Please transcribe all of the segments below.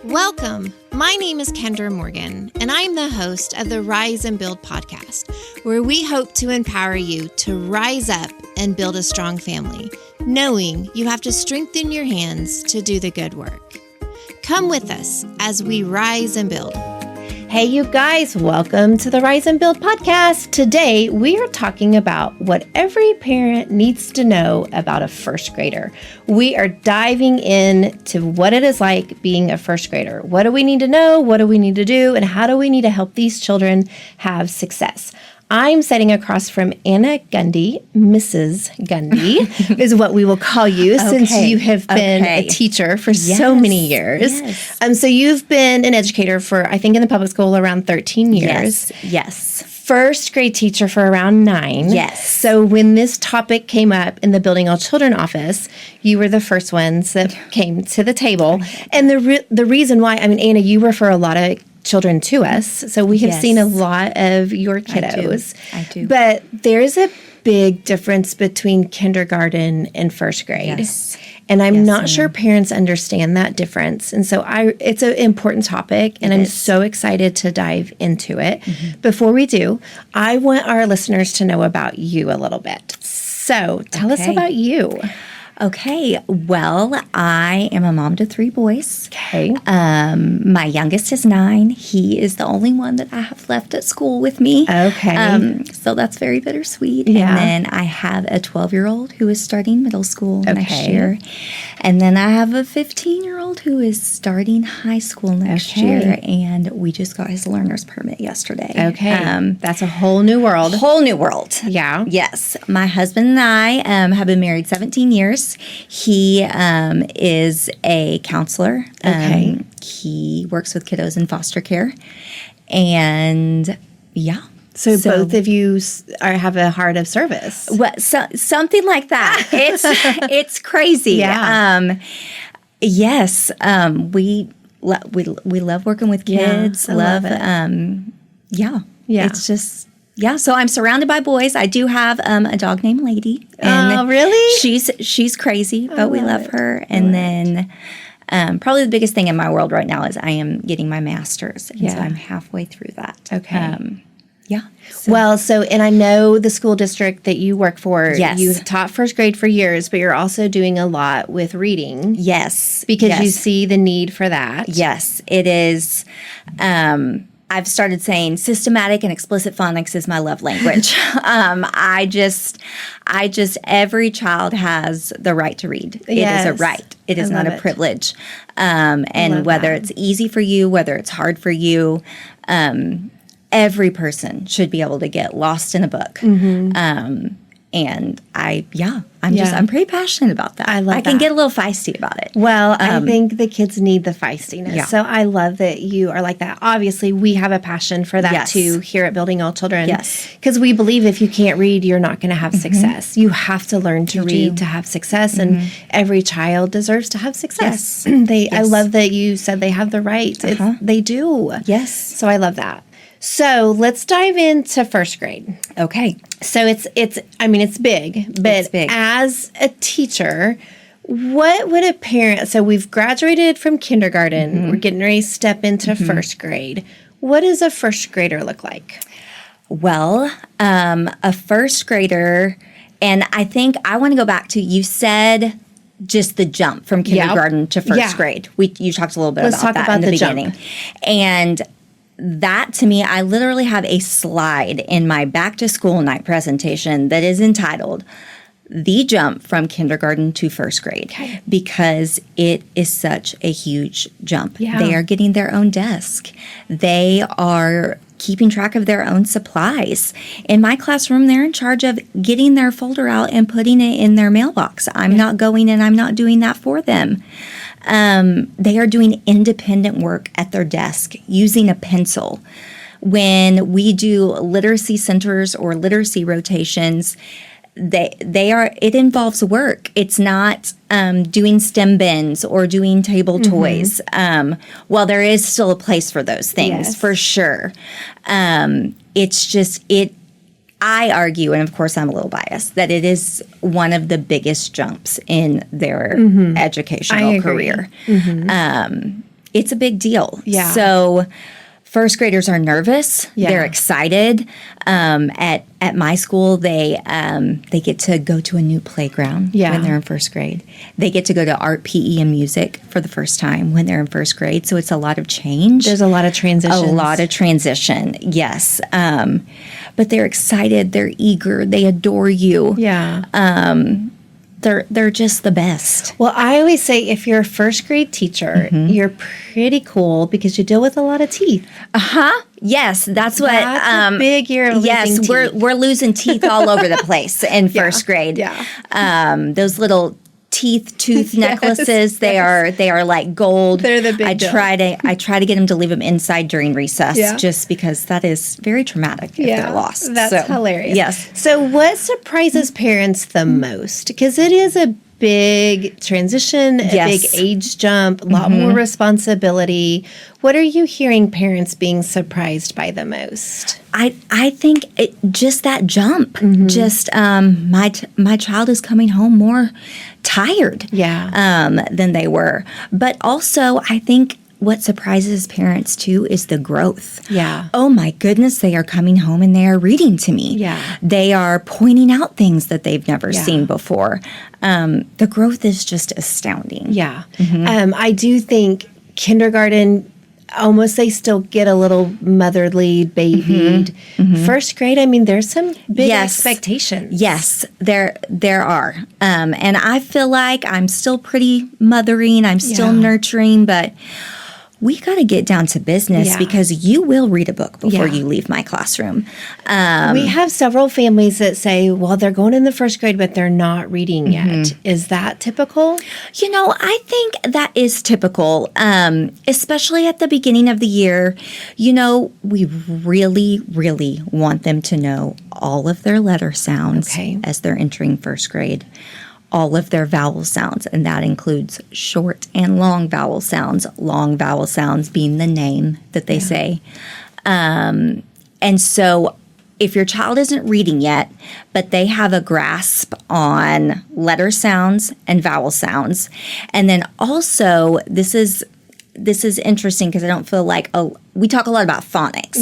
Welcome. My name is Kendra Morgan, and I'm the host of the Rise and Build podcast, where we hope to empower you to rise up and build a strong family, knowing you have to strengthen your hands to do the good work. Come with us as we rise and build. Hey, you guys, welcome to the Rise and Build podcast. Today, we are talking about what every parent needs to know about a first grader. We are diving into what it is like being a first grader. What do we need to know? What do we need to do? And how do we need to help these children have success? I'm sitting across from Anna Gundy, Mrs. Gundy, is what we will call you, since you have been a teacher for so many years. So you've been an educator for, I think in the public school, around 13 years. Yes. First grade teacher for around 9. Yes. So when this topic came up in the Building All Children office, you were the first ones that came to the table. And the reason why, I mean, Anna, you refer a lot of children to us, so we have seen a lot of your kiddos. I do. But there's a big difference between kindergarten and first grade. Yes. And I'm not sure parents understand that difference. And so it's an important topic, and I'm so excited to dive into it. Mm-hmm. Before we do, I want our listeners to know about you a little bit. So tell us about you. Okay, well, I am a mom to 3 boys. Okay. My youngest is 9. He is the only one that I have left at school with me. Okay. So that's very bittersweet. Yeah. And then I have a 12-year-old who is starting middle school next year. And then I have a 15-year-old who is starting high school next year. And we just got his learner's permit yesterday. Okay. That's a whole new world. Whole new world. Yeah. Yes. My husband and I have been married 17 years. He is a counselor. He works with kiddos in foster care. And So both of you have a heart of service. Well, something like that. It's crazy. Yeah. Yes. We love working with kids. I love it. Yeah. It's just. Yeah, so I'm surrounded by boys. I do have a dog named Lady. And really? She's crazy, but we love her. And then probably the biggest thing in my world right now is I am getting my master's. And so I'm halfway through that. Okay. So. And I know the school district that you work for, Yes. you taught first grade for years, but you're also doing a lot with reading. Yes. Because you see the need for that. Yes, it is. I've started saying systematic and explicit phonics is my love language. I just, every child has the right to read. It is a right. It is not a privilege. And whether it's easy for you, whether it's hard for you, every person should be able to get lost in a book. Mm-hmm. And I'm pretty passionate about that. I can get a little feisty about it. Well, I think the kids need the feistiness. Yeah. So I love that you are like that. Obviously, we have a passion for that too here at Building All Children. Yes. Because we believe if you can't read, you're not going to have success. You have to learn to read to have success, and every child deserves to have success. Yes. I love that you said they have the right. They do. Yes. So I love that. So let's dive into first grade. Okay. So it's big, but as a teacher, what would a parent, so we've graduated from kindergarten, we're getting ready to step into first grade. What does a first grader look like? Well, a first grader, and I think I want to go back to, you said just the jump from kindergarten to first grade. You talked a little bit about that in the beginning. And that, to me, I literally have a slide in my back to school night presentation that is entitled The Jump from Kindergarten to First Grade, because it is such a huge jump. Yeah. They are getting their own desk. They are keeping track of their own supplies. In my classroom, they're in charge of getting their folder out and putting it in their mailbox. I'm not going and I'm not doing that for them. They are doing independent work at their desk using a pencil. When we do literacy centers or literacy rotations, it involves work. It's not doing STEM bins or doing table toys. While there is still a place for those things, for sure. It's just, I argue, and of course I'm a little biased, that it is one of the biggest jumps in their educational career. it's a big deal. Yeah. So first graders are nervous. Yeah. They're excited. At my school, they get to go to a new playground when they're in first grade. They get to go to art, PE, and music for the first time when they're in first grade. So it's a lot of change. There's a lot of transition. A lot of transition, yes. But they're excited. They're eager. They adore you. Yeah. They're just the best. Well, I always say if you're a first grade teacher, you're pretty cool because you deal with a lot of teeth. Yes, that's what. That's a big year of losing teeth. We're losing teeth all over the place in first grade. Yeah. Those little tooth necklaces. They are like gold. They're the big deal. I try to get them to leave them inside during recess, just because that is very traumatic if they're lost. That's hilarious. Yes. So what surprises parents the most? Because it is a big transition, a big age jump, a lot more responsibility. What are you hearing parents being surprised by the most? I think just that jump. Just my child is coming home more tired than they were. But also, I think what surprises parents too is the growth. Yeah. Oh my goodness, they are coming home and they are reading to me. Yeah. They are pointing out things that they've never seen before. The growth is just astounding. Yeah. I do think kindergarten, almost they still get a little motherly, babied. First grade, I mean, there's some big expectations. Yes, there are. And I feel like I'm still pretty mothering. I'm still nurturing, but we got to get down to business because you will read a book before you leave my classroom. We have several families that say, well, they're going in the first grade, but they're not reading yet. Is that typical? You know, I think that is typical, especially at the beginning of the year. You know, we really, really want them to know all of their letter sounds as they're entering first grade. All of their vowel sounds, and that includes short and long vowel sounds being the name that they say. And so if your child isn't reading yet, but they have a grasp on letter sounds and vowel sounds, and then also this is interesting because I don't feel like we talk a lot about phonics,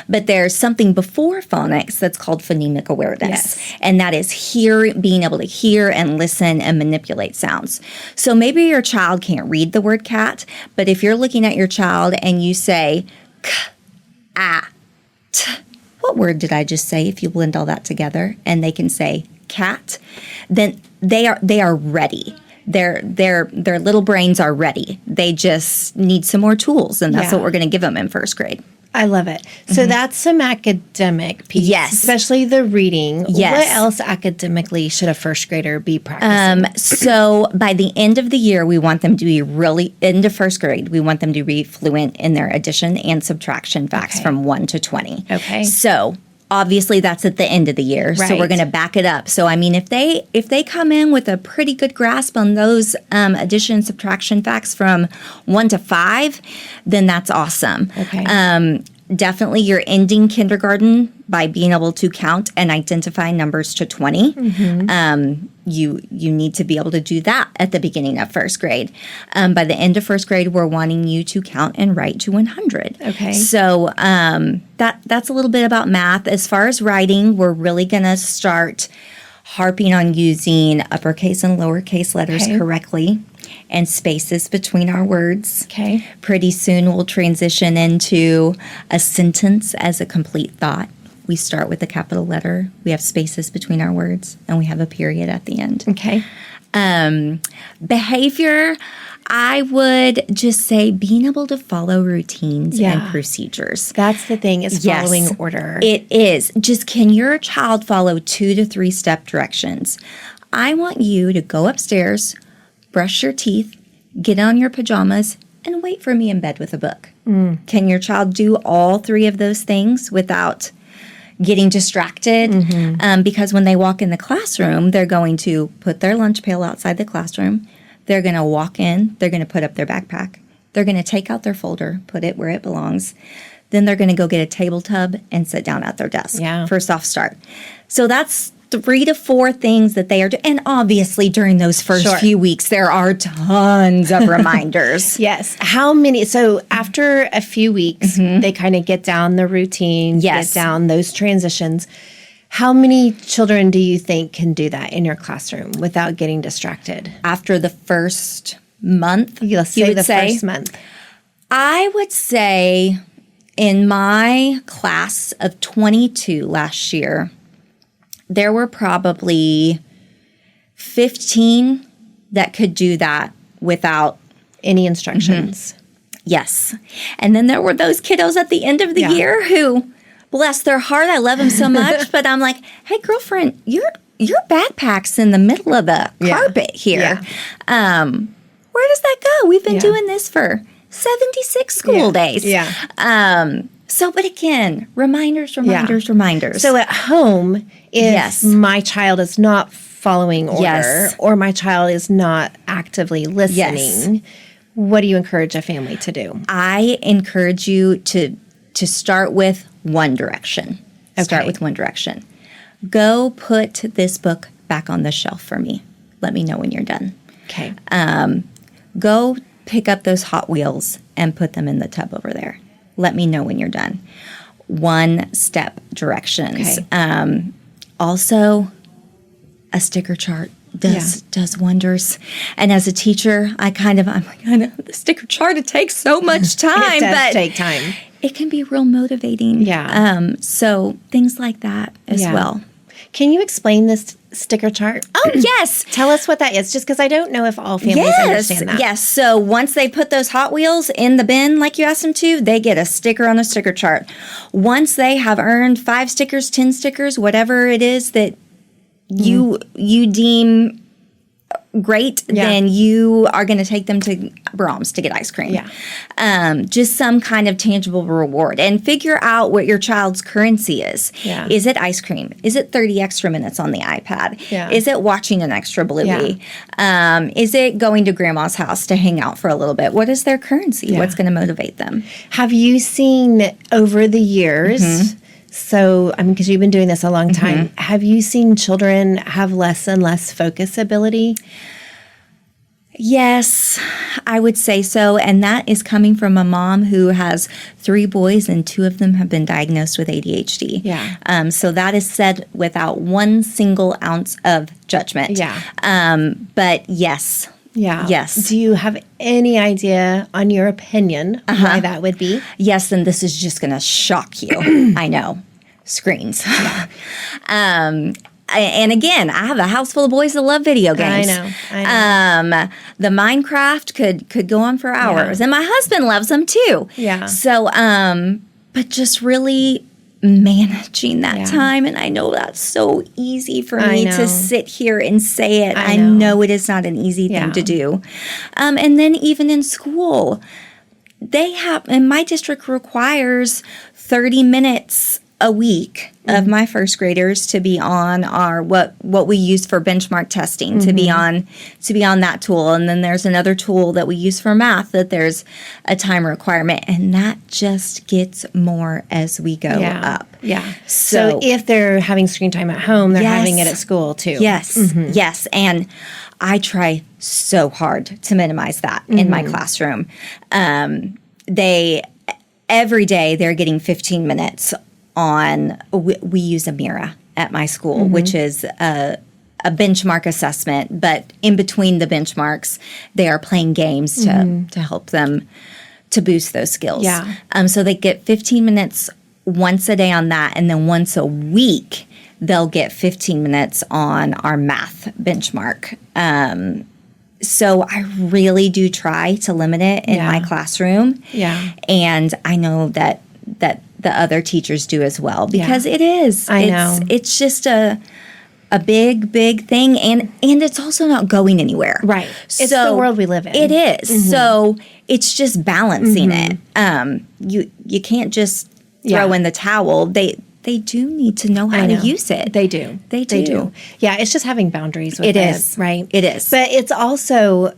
but there's something before phonics that's called phonemic awareness, and that is being able to hear and listen and manipulate sounds. So maybe your child can't read the word cat, but if you're looking at your child and you say k, a, t, what word did I just say? If you blend all that together, and they can say cat, then they are ready. Their little brains are ready. They just need some more tools, and that's what we're going to give them in first grade. I love it. So that's some academic piece, especially the reading. What else academically should a first grader be practicing? So by the end of the year, we want them to be really into first grade. We want them to be fluent in their addition and subtraction facts from 1 to 20. Okay. So obviously, that's at the end of the year, so we're going to back it up. So, I mean, if they come in with a pretty good grasp on those addition and subtraction facts from 1 to 5, then that's awesome. Okay. Definitely, you're ending kindergarten by being able to count and identify numbers to 20. You need to be able to do that at the beginning of first grade. By the end of first grade, we're wanting you to count and write to 100. Okay. So that's a little bit about math. As far as writing, we're really going to start harping on using uppercase and lowercase letters correctly and spaces between our words. Okay. Pretty soon we'll transition into a sentence as a complete thought. We start with a capital letter, we have spaces between our words, and we have a period at the end. Okay. Behavior, I would just say being able to follow routines and procedures. That's the thing, is following order. It is. Just, can your child follow 2 to 3 step directions? I want you to go upstairs, brush your teeth, get on your pajamas, and wait for me in bed with a book. Can your child do all 3 of those things without getting distracted? Because when they walk in the classroom, they're going to put their lunch pail outside the classroom. They're going to walk in. They're going to put up their backpack. They're going to take out their folder, put it where it belongs. Then they're going to go get a table tub and sit down at their desk for a soft start. So that's 3 to 4 things that they are doing. And obviously during those first few weeks, there are tons of reminders. Yes. How many? So after a few weeks, they kind of get down the routine, get down those transitions. How many children do you think can do that in your classroom without getting distracted? After the first month, let's say the first month. I would say in my class of 22 last year, there were probably 15 that could do that without any instructions. Yes. And then there were those kiddos at the end of the year who, bless their heart, I love them so much, but I'm like, hey, girlfriend, your backpack's in the middle of the carpet here. Yeah. Where does that go? We've been doing this for 76 school days. Yeah. But again, reminders. So at home, if my child is not following order or my child is not actively listening, what do you encourage a family to do? I encourage you to start with one direction. Okay. Start with one direction. Go put this book back on the shelf for me. Let me know when you're done. Okay. Go pick up those Hot Wheels and put them in the tub over there. Let me know when you're done. One step directions. Okay. Also, a sticker chart does wonders. And as a teacher, I'm like, I know the sticker chart, it takes so much time. It does take time. It can be real motivating. Yeah. So things like that as well. Can you explain this sticker chart? Oh, yes. Tell us what that is, just because I don't know if all families understand that. Yes. So once they put those Hot Wheels in the bin like you asked them to, they get a sticker on the sticker chart. Once they have earned 5 stickers, 10 stickers, whatever it is that you deem great, then you are going to take them to Brahms to get ice cream. Yeah. Just some kind of tangible reward, and figure out what your child's currency is. Yeah. Is it ice cream? Is it 30 extra minutes on the iPad? Yeah. Is it watching an extra Bluey? Yeah. Is it going to grandma's house to hang out for a little bit? What is their currency? Yeah. What's going to motivate them? Have you seen over the years, so, because you've been doing this a long time, have you seen children have less and less focus ability? Yes, I would say so. And that is coming from a mom who has 3 boys and 2 of them have been diagnosed with ADHD. Yeah. So that is said without one single ounce of judgment. Yeah. But yes. Yeah. Yes. Do you have any idea on your opinion why that would be? Yes, and this is just going to shock you. I know. Screens. Yeah. And again, I have a house full of boys that love video games. I know. The Minecraft could go on for hours. And my husband loves them too. Yeah. So, but just really managing that time. And I know that's so easy for me to sit here and say it. I know it is not an easy thing to do. And then even in school, and my district requires 30 minutes a week of my first graders to be on our what we use for benchmark testing, to be on that tool. And then there's another tool that we use for math that there's a time requirement, and that just gets more as we go up. Yeah. So if they're having screen time at home, they're having it at school too. Yes. Yes. And I try so hard to minimize that in my classroom. Every day they're getting 15 minutes on, we use a Mira at my school, which is a benchmark assessment, but in between the benchmarks, they are playing games to help them to boost those skills. Yeah. So they get 15 minutes once a day on that, and then once a week, they'll get 15 minutes on our math benchmark. So I really do try to limit it in my classroom. Yeah. And I know that the other teachers do as well, because it is. I know. It's just a big, big thing, and it's also not going anywhere. Right. It's the world we live in. It is. So it's just balancing it. You can't just throw in the towel. They do need to know how to use it. They do. They do. Yeah, it's just having boundaries with it. It is. Right? It is. But it's also,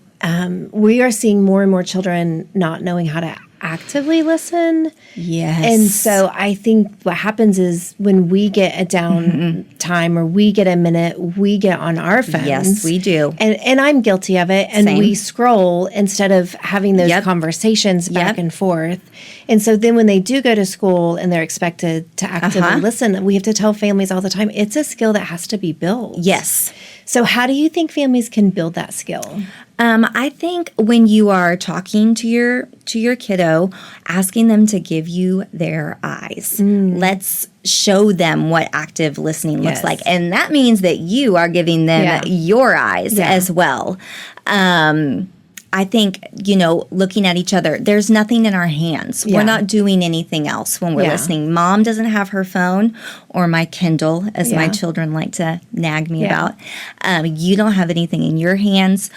we are seeing more and more children not knowing how to actively listen. Yes. And so I think what happens is when we get a down time or we get a minute, we get on our phones. Yes, we do. And I'm guilty of it. And Same. we scroll instead of having those conversations back and forth. And so then when they do go to school and they're expected to actively listen, we have to tell families all the time, it's a skill that has to be built. Yes. So how do you think families can build that skill? I think when you are talking to your kiddo, asking them to give you their eyes. Let's show them what active listening looks like. And that means that you are giving them your eyes as well. I think, looking at each other, there's nothing in our hands. We're not doing anything else when we're listening. Mom doesn't have her phone or my Kindle, as my children like to nag me about. You don't have anything in your hands.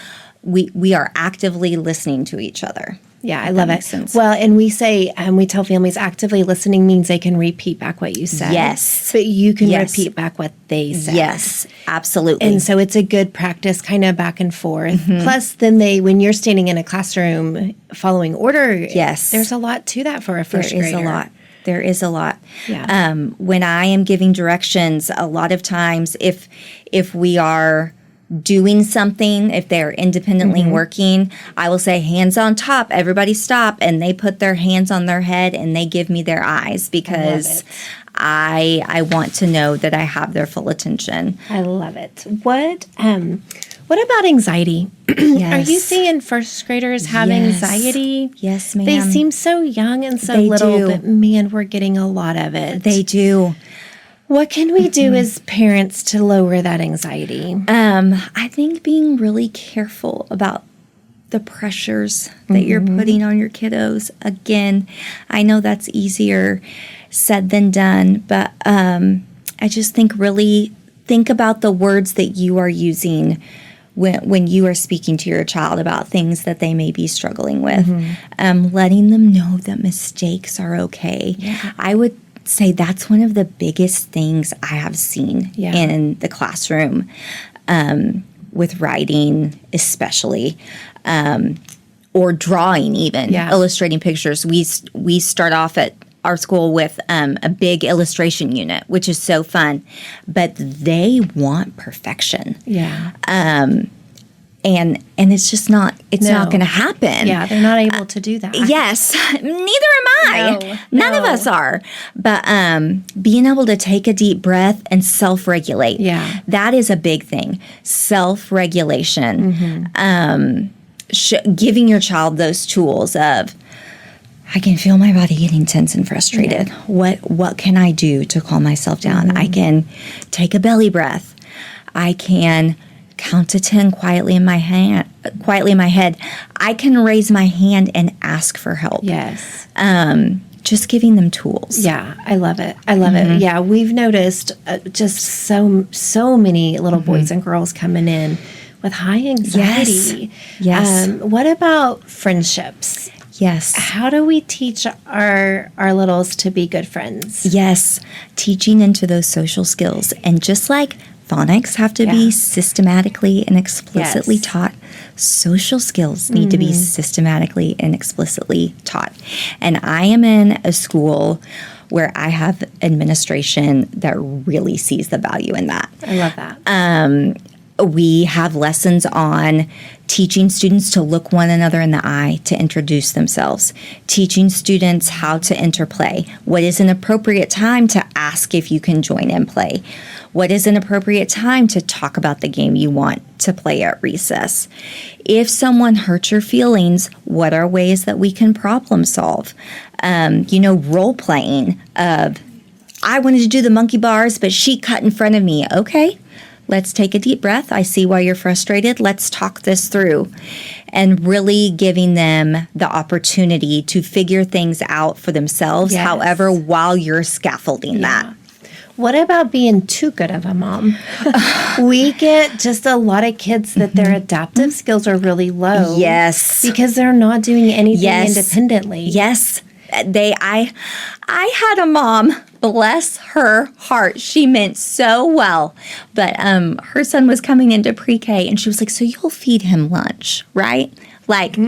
We are actively listening to each other. Yeah, I love it. Well, and we say, we tell families actively listening means they can repeat back what you said. Yes. But you can repeat back what they said. Yes, absolutely. And so it's a good practice kind of back and forth. Plus, then when you're standing in a classroom following order, there's a lot to that for a first grader. There is a lot. Yeah. When I am giving directions, a lot of times if we are doing something, if they're independently working, I will say, hands on top, everybody stop, and they put their hands on their head and they give me their eyes because I want to know that I have their full attention. I love it. What about anxiety? Are you seeing first graders have anxiety? Yes, ma'am. They seem so young and so little, but man, we're getting a lot of it. They do. What can we do as parents to lower that anxiety? I think being really careful about the pressures that you're putting on your kiddos. Again, I know that's easier said than done, but I just think about the words that you are using when you are speaking to your child about things that they may be struggling with. Letting them know that mistakes are okay. Yeah. I would say that's one of the biggest things I have seen in the classroom, with writing especially, or drawing even, illustrating pictures. We start off at our school with a big illustration unit, which is so fun, but they want perfection. Yeah. And it's just not going to happen. Yeah, they're not able to do that. Yes, neither am I. None of us are. But being able to take a deep breath and self-regulate. Yeah. That is a big thing. Self-regulation. Giving your child those tools of, I can feel my body getting tense and frustrated. Yeah. What can I do to calm myself down? I can take a belly breath. I can count to 10 quietly in my head. I can raise my hand and ask for help. Yes. Just giving them tools. Yeah, I love it. I love it. Yeah, we've noticed just so many little boys and girls coming in with high anxiety. Yes. What about friendships? Yes. How do we teach our littles to be good friends? Yes. Teaching into those social skills. And just like phonics have to be systematically and explicitly taught, social skills need to be systematically and explicitly taught. And I am in a school where I have administration that really sees the value in that. I love that. We have lessons on teaching students to look one another in the eye to introduce themselves, teaching students how to interplay. What is an appropriate time to ask if you can join in play? What is an appropriate time to talk about the game you want to play at recess? If someone hurts your feelings, what are ways that we can problem solve? Role playing of, I wanted to do the monkey bars, but she cut in front of me. Okay. Let's take a deep breath. I see why you're frustrated. Let's talk this through. And really giving them the opportunity to figure things out for themselves, however, while you're scaffolding that. What about being too good of a mom? We get just a lot of kids that their adaptive skills are really low. Yes. Because they're not doing anything independently. Yes. I had a mom, bless her heart. She meant so well. But her son was coming into pre-K and she was like, so you'll feed him lunch, right? Like,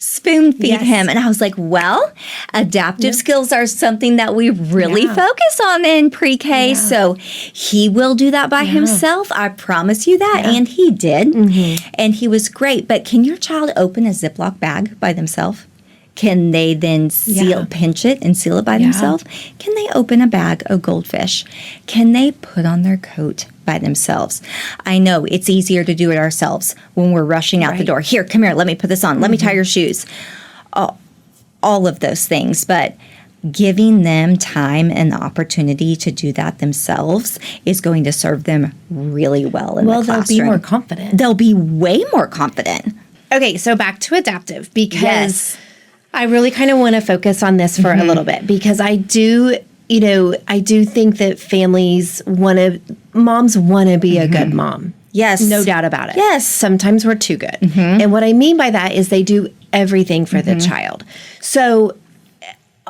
spoon feed him. And I was like, well, adaptive skills are something that we really focus on in pre-K. Yeah. So he will do that by himself. I promise you that. And he did. And he was great. But can your child open a Ziploc bag by themselves? Can they then pinch it and seal it by themselves? Can they open a bag of goldfish? Can they put on their coat by themselves? I know it's easier to do it ourselves when we're rushing out the door. Here, come here, let me put this on. Let me tie your shoes. All of those things. But giving them time and the opportunity to do that themselves is going to serve them really well in the classroom. They'll be more confident. They'll be way more confident. Okay, so back to adaptive, because I really kind of want to focus on this for a little bit, because I do think that moms want to be a good mom. Yes. No doubt about it. Yes. Sometimes we're too good. And what I mean by that is they do everything for the child. So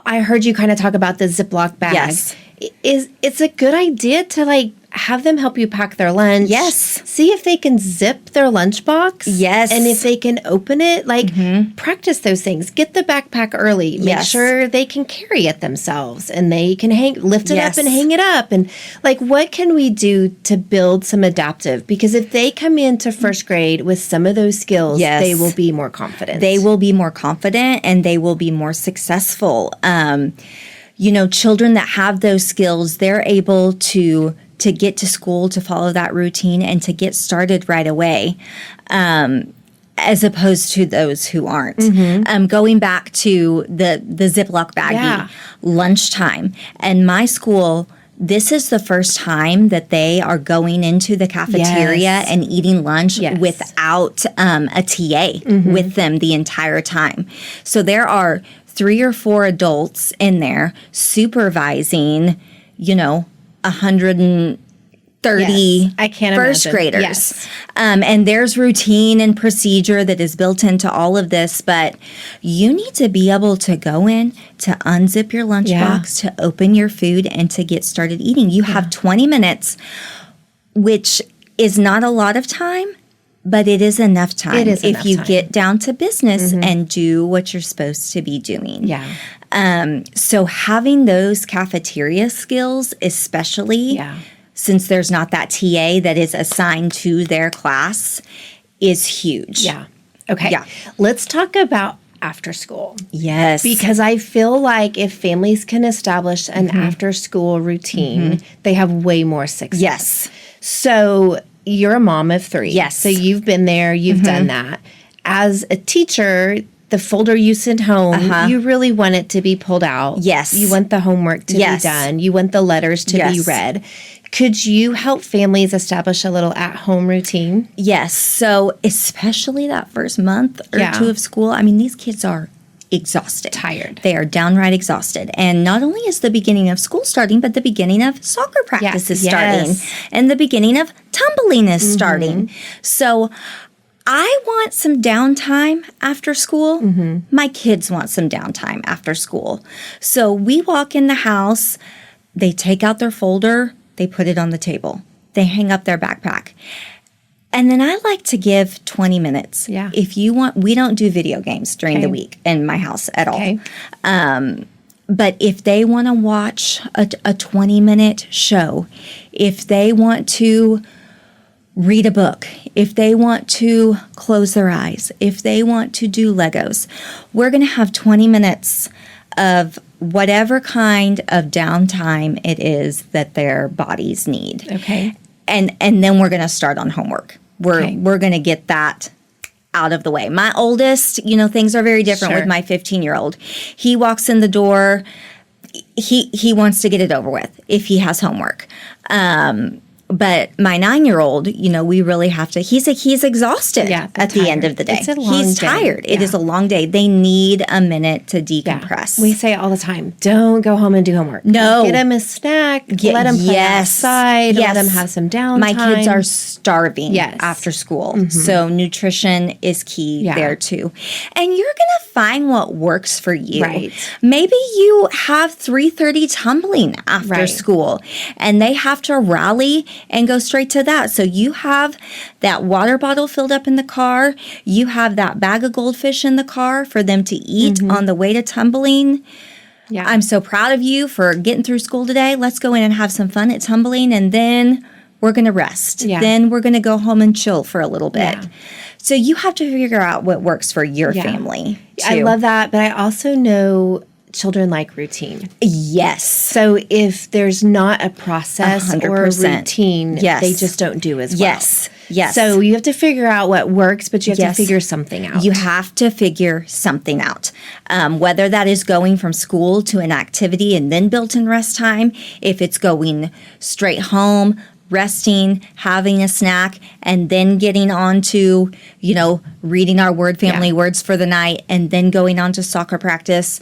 I heard you kind of talk about the Ziploc bag. Yes. It's a good idea to have them help you pack their lunch. Yes. See if they can zip their lunchbox. Yes. And if they can open it, practice those things. Get the backpack early. Make sure they can carry it themselves and they can lift it up and hang it up. And what can we do to build some adaptive? Because if they come into first grade with some of those skills, they will be more confident. They will be more confident and they will be more successful. Children that have those skills, they're able to get to school, to follow that routine, and to get started right away, as opposed to those who aren't. Going back to the Ziploc baggie, lunchtime. And my school, this is the first time that they are going into the cafeteria and eating lunch without a TA with them the entire time. So there are 3 or 4 adults in there supervising, 130 first graders. Yes. And there's routine and procedure that is built into all of this, but you need to be able to go in, to unzip your lunchbox, to open your food, and to get started eating. You have 20 minutes, which is not a lot of time, but it is enough time if you get down to business and do what you're supposed to be doing. So having those cafeteria skills, especially since there's not that TA that is assigned to their class, is huge. Okay. Let's talk about after school. Yes. Because I feel like if families can establish an after school routine, they have way more success. Yes. So you're a mom of 3. Yes. So you've been there, you've done that. As a teacher, the folder you send home, you really want it to be pulled out. Yes. You want the homework to be done. You want the letters to be read. Could you help families establish a little at-home routine? Yes. So especially that first month or 2 of school, I mean, these kids are exhausted. Tired. They are downright exhausted. And not only is the beginning of school starting, but the beginning of soccer practice is starting. And the beginning of tumbling is starting. So I want some downtime after school. My kids want some downtime after school. So we walk in the house, they take out their folder, they put it on the table, they hang up their backpack. And then I like to give 20 minutes. If you want, we don't do video games during the week in my house at all. But if they want to watch a 20-minute show, if they want to read a book, if they want to close their eyes, if they want to do Legos, we're going to have 20 minutes of whatever kind of downtime it is that their bodies need. And then we're going to start on homework. We're going to get that out of the way. My oldest, things are very different with my 15-year-old. He walks in the door, he wants to get it over with if he has homework. But my 9-year-old, we really have to, he's exhausted at the end of the day. It's a long He's day. tired. It is a long day. They need a minute to decompress. We say it all the time, don't go home and do homework. No. Get them a snack. Let them play outside. Let them have some downtime. My kids are starving after school. So nutrition is key there too. And you're going to find what works for you. Maybe you have 3:30 tumbling after school and they have to rally and go straight to that. So you have that water bottle filled up in the car. You have that bag of goldfish in the car for them to eat on the way to tumbling. Yeah. I'm so proud of you for getting through school today. Let's go in and have some fun at tumbling, and then we're going to rest. Yeah. Then we're going to go home and chill for a little bit. Yeah. So you have to figure out what works for your family, too. I love that, but I also know children like routine. Yes. So if there's not a process 100%. Or a routine, they just don't do as well. Yes. So you have to figure out what works, but you have to figure something out. You have to figure something out. Whether that is going from school to an activity and then built-in rest time, if it's going straight home, resting, having a snack, and then getting on to, reading our word family words for the night, and then going on to soccer practice.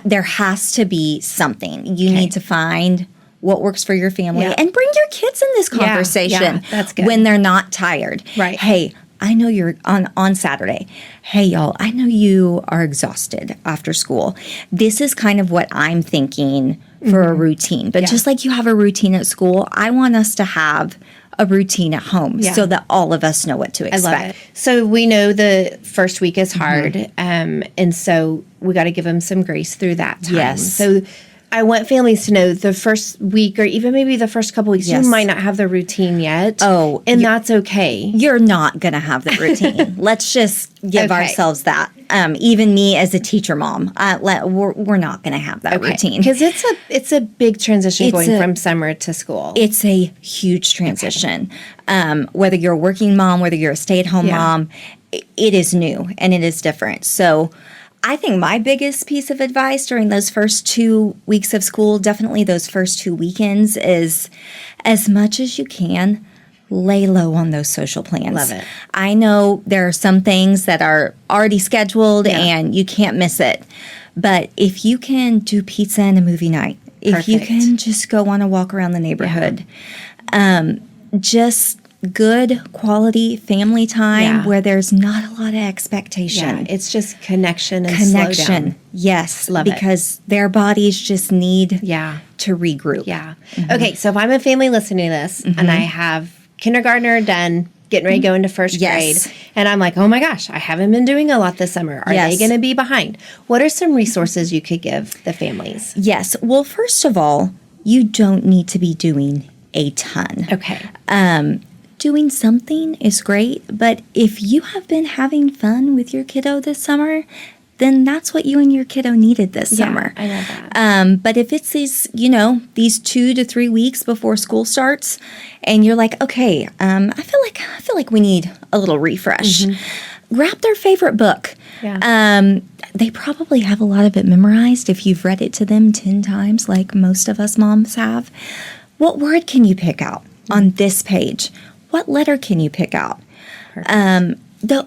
There has to be something. You need to find what works for your family and bring your kids in this conversation that's good. When they're not tired. Right. Hey, I know you're on Saturday. Hey, y'all, I know you are exhausted after school. This is kind of what I'm thinking for a routine. But just like you have a routine at school, I want us to have a routine at home so that all of us know what to expect. I love it. So we know the first week is hard, and so we got to give them some grace through that time. Yes. So I want families to know the first week or even maybe the first couple weeks, you might not have the routine yet. Oh. And that's okay. You're not going to have the routine. Let's just give ourselves that. Even me as a teacher mom, we're not going to have that routine. Because it's a big transition going from summer to school. It's a huge transition. Whether you're a working mom, whether you're a stay-at-home mom, it is new and it is different. So I think my biggest piece of advice during those first 2 weeks of school, definitely those first 2 weekends, is as much as you can, lay low on those social plans. Love it. I know there are some things that are already scheduled and you can't miss it. But if you can do pizza and a movie night, if you can just go on a walk around the neighborhood, just good quality family time where there's not a lot of expectation. Yeah, it's just connection and slow down. Yes, love because their bodies just need to regroup. Yeah. Okay, so if I'm a family listening to this and I have kindergartner done, getting ready to go into first grade, and I'm like, oh my gosh, I haven't been doing a lot this summer. Are they going to be behind? What are some resources you could give the families? Yes. Well, first of all, you don't need to be doing a ton. Okay. Doing something is great, but if you have been having fun with your kiddo this summer, then that's what you and your kiddo needed this summer. I love that. But if it's these 2 to 3 weeks before school starts, and you're like, okay, I feel like we need a little refresh. Grab their favorite book. Yeah. They probably have a lot of it memorized if you've read it to them 10 times, like most of us moms have. What word can you pick out on this page? What letter can you pick out?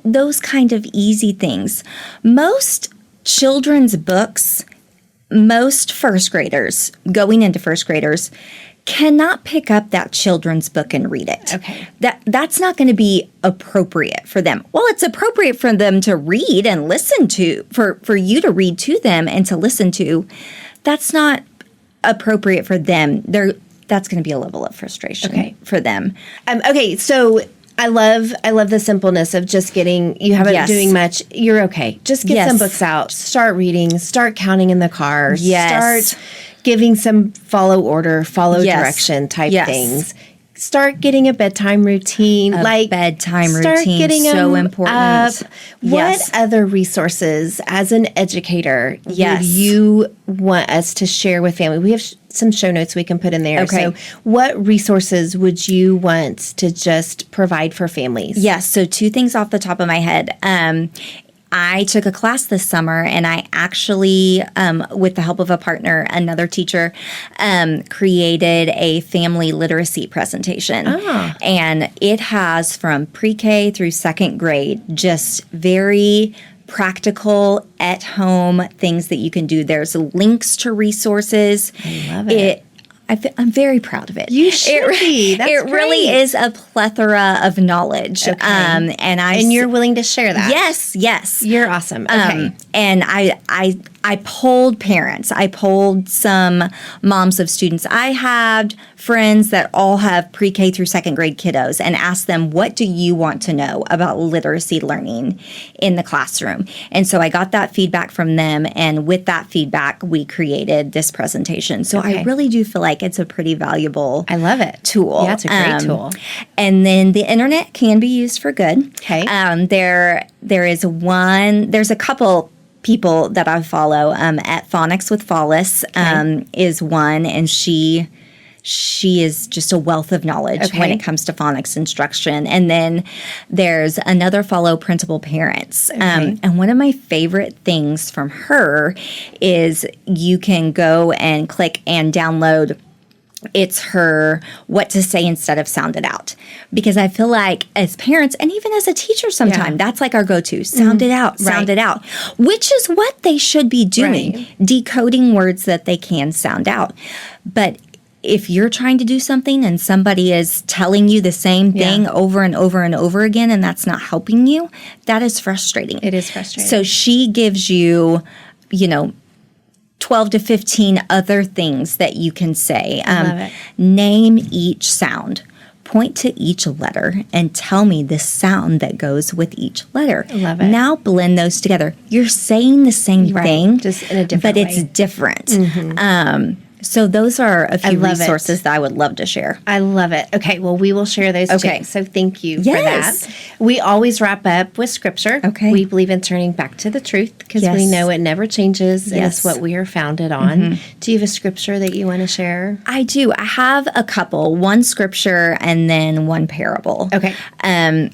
Those kind of easy things. Most children's books, most first graders, going into first graders, cannot pick up that children's book and read it. Okay. That's not going to be appropriate for them. Well, it's appropriate for them to read and listen to, for you to read to them and to listen to. That's not appropriate for them. That's going to be a level of frustration for them. Okay, so I love the simpleness of just getting, you haven't doing much, you're okay. Just get some books out, start reading, start counting in the car, start giving some follow direction type things. Start getting a bedtime routine. Bedtime routine, so important. What other resources as an educator would you want us to share with family? We have some show notes we can put in there. Okay. So what resources would you want to just provide for families? Yes. So 2 things off the top of my head. I took a class this summer, and I actually, with the help of a partner, another teacher, created a family literacy presentation. And it has from pre-K through 2nd grade, just very practical, at-home things that you can do. There's links to resources. I love it. I'm very proud of it. You should be. That's great. Really is a plethora of knowledge. Okay. And you're willing to share that. Yes. You're awesome. Okay. And I I polled parents. I polled some moms of students. I had friends that all have pre-K through second grade kiddos and asked them, what do you want to know about literacy learning in the classroom? And so I got that feedback from them. And with that feedback, we created this presentation. So I really do feel like it's a pretty valuable I love it. tool. Yeah, it's a great tool. And then the internet can be used for good. Okay. There's a couple people that I follow at Phonics with Follis is one, and she is just a wealth of knowledge when it comes to phonics instruction. And then there's another follow, Principal Parents. And one of my favorite things from her is you can go and click and download. It's her what to say instead of sound it out. Because I feel like as parents, and even as a teacher sometimes, that's like our go-to. Sound it out, sound it out. Which is what they should be doing. Decoding words that they can sound out. But if you're trying to do something and somebody is telling you the same thing over and over and over again, and that's not helping you, that is frustrating. It is frustrating. So she gives you, 12 to 15 other things that you can say. Love it. Name each sound. Point to each letter and tell me the sound that goes with each letter. Love it. Now blend those together. You're saying the same thing, just in a different way. But it's different. So those are a few resources that I would love to share. I love it. Okay, well, we will share those too. So thank you for Yes. that. We always wrap up with scripture. Okay. We believe in turning back to the truth because we know it never changes and it's what we are founded on. Do you have a scripture that you want to share? I do. I have a couple. One scripture and then one parable. Okay.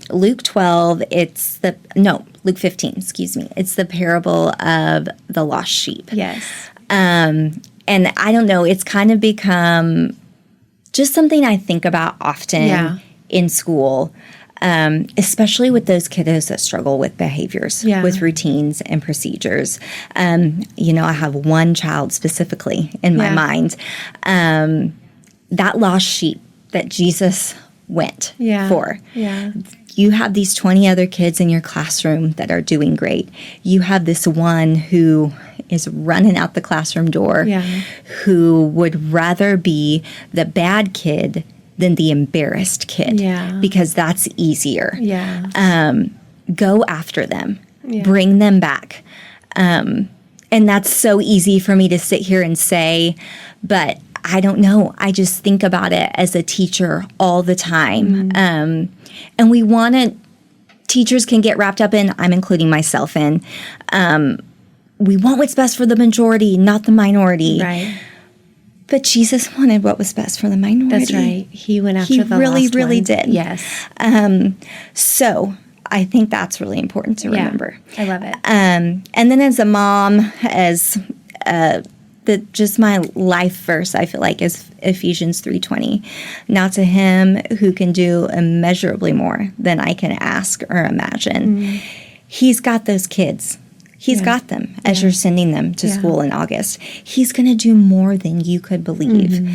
Luke 12, Luke 15, excuse me. It's the parable of the lost sheep. Yes. And I don't know, it's kind of become just something I think about often in school, especially with those kiddos that struggle with behaviors, with routines and procedures. I have one child specifically in my mind, that lost sheep that Jesus went for. Yeah. You have these 20 other kids in your classroom that are doing great. You have this one who is running out the classroom door, who would rather be the bad kid than the embarrassed kid, because that's easier. Go after them, bring them back. And that's so easy for me to sit here and say, but I don't know. I just think about it as a teacher all the time. And we want to, teachers can get wrapped up in, I'm including myself in, we want what's best for the majority, not the minority. Right. But Jesus wanted what was best for the minority. That's right. He went after the lost He really did. Yes. So I think that's really important to remember. I love it. And then as a mom, just my life verse, I feel like, is Ephesians 3:20. Now to him who can do immeasurably more than I can ask or imagine. He's got those kids. He's got them as you're sending them to school in August. He's going to do more than you could believe.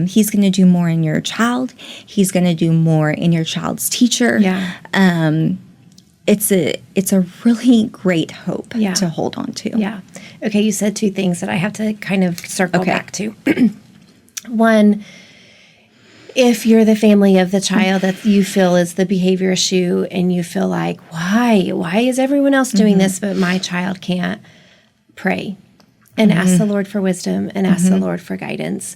He's going to do more in your child. He's going to do more in your child's teacher. It's a really great hope to hold on to. Yeah. Okay, you said two things that I have to kind of circle back to. One, if you're the family of the child that you feel is the behavior issue and you feel like, why is everyone else doing this but my child can't, pray and ask the Lord for wisdom and ask the Lord for guidance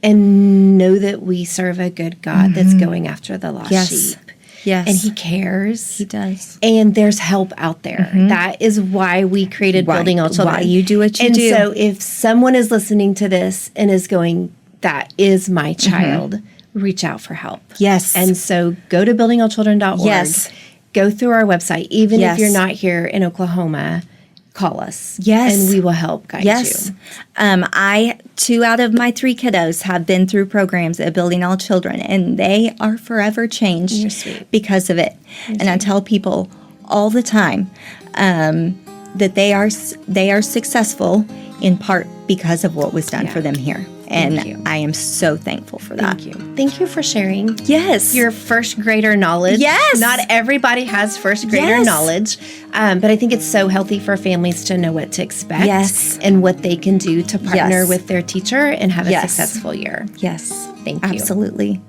and know that we serve a good God that's going after the lost sheep. Yes. And he cares. He does. And there's help out there. That is why we created Building All Children. Why you do what you do. And so if someone is listening to this and is going, that is my child, reach out for help. Yes. And so go to buildingallchildren.org. Yes. Go through our website. Even if you're not here in Oklahoma, call us. Yes. And we will help guide you. 2 out of my 3 kiddos have been through programs at Building All Children, and they are forever changed because of it. And I tell people all the time, that they are successful in part because of what was done for them here. And I am so thankful for that. Thank you. Thank you for sharing. Yes. Your first grader knowledge. Yes. Not everybody has first grader knowledge, but I think it's so healthy for families to know what to expect and what they can do to partner with their teacher and have a successful year. Yes. Thank you. Absolutely.